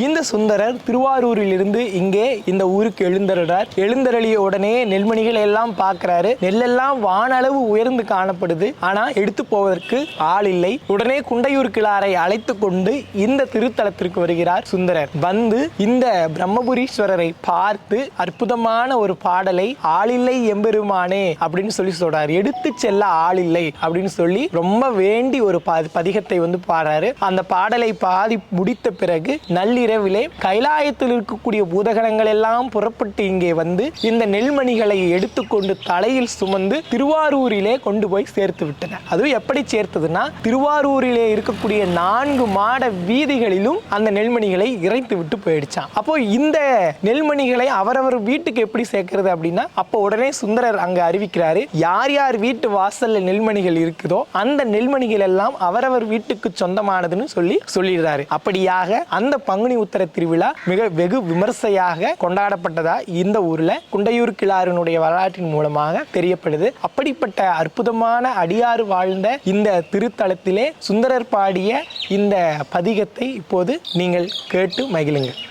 இந்த சுந்தரர் திருவாரூரிலிருந்து இங்கே இந்த ஊருக்கு எழுந்தருடார். எழுந்தருளிய உடனே நெல்மணிகள் எல்லாம் பார்க்கிறாரு. நெல்லெல்லாம் வானளவு உயர்ந்து காணப்படுது. ஆனா எடுத்து போவதற்கு ஆள் இல்லை. உடனே குண்டையூர் கிழாரை அழைத்து கொண்டு இந்த திருத்தலத்திற்கு வருகிறார் சுந்தரர். வந்து இந்த பிரம்மபுரீஸ்வரரை பார்த்து அற்புதமான ஒரு பாடலை ஆளில்லை எம்பெருமானே அப்படின்னு சொல்லி சொல்றாரு. எடுத்து செல்ல ஆள் இல்லை அப்படின்னு சொல்லி ரொம்ப வேண்டி ஒரு பதிகத்தை பாடுறாரு. அந்த பாடலை பாதி முடித்த பிறகு நள்ளிரவிலே கைலாயத்தில் இருக்கக்கூடிய பூதகணங்கள் எல்லாம் புறப்பட்டு இங்கே வந்து இந்த நெல்மணிகளை எடுத்துக்கொண்டு தலையில் சுமந்து திருவாரூரிலே கொண்டு போய் சேர்த்து விட்டன. அதுவும் எப்படி சேர்த்ததுன்னா, திருவாரூரிலே இருக்கக்கூடிய 4 மாட வீதிகளிலும் அந்த நெல்மணிகளை இறைத்து விட்டு போயிடுச்சான். அப்போ இந்த நெல்மணிகளை அவரவர் வீட்டுக்கு எப்படி சேர்க்கிறது அப்படின்னா, அப்போ உடனே சுந்தரர் அங்க அறிவிக்கிறாரு, யார் யார் வீட்டு வாசல்ல நெல்மணிகள் இருக்குதோ அந்த நெல்மணிகள் எல்லாம் அவரவர் வீட்டுக்கு சொந்தமானதுன்னு சொல்லிடுறாரு. அப்படியாக அந்த பங்குனி உத்தர திருவிழா மிக வெகு விமர்சையாக கொண்டாடப்பட்டதா இந்த ஊர்ல குண்டையூர் கிழாரினுடைய வரலாற்றின் மூலமாக தெரியப்படுது. அப்படிப்பட்ட அற்புதமான அடியாறு வாழ்ந்த இந்த திருத்தலத்திலே சுந்தரர் பாடிய இந்த பதிகத்தை இப்போது நீங்கள் கேட்டு மகிழுங்கள்.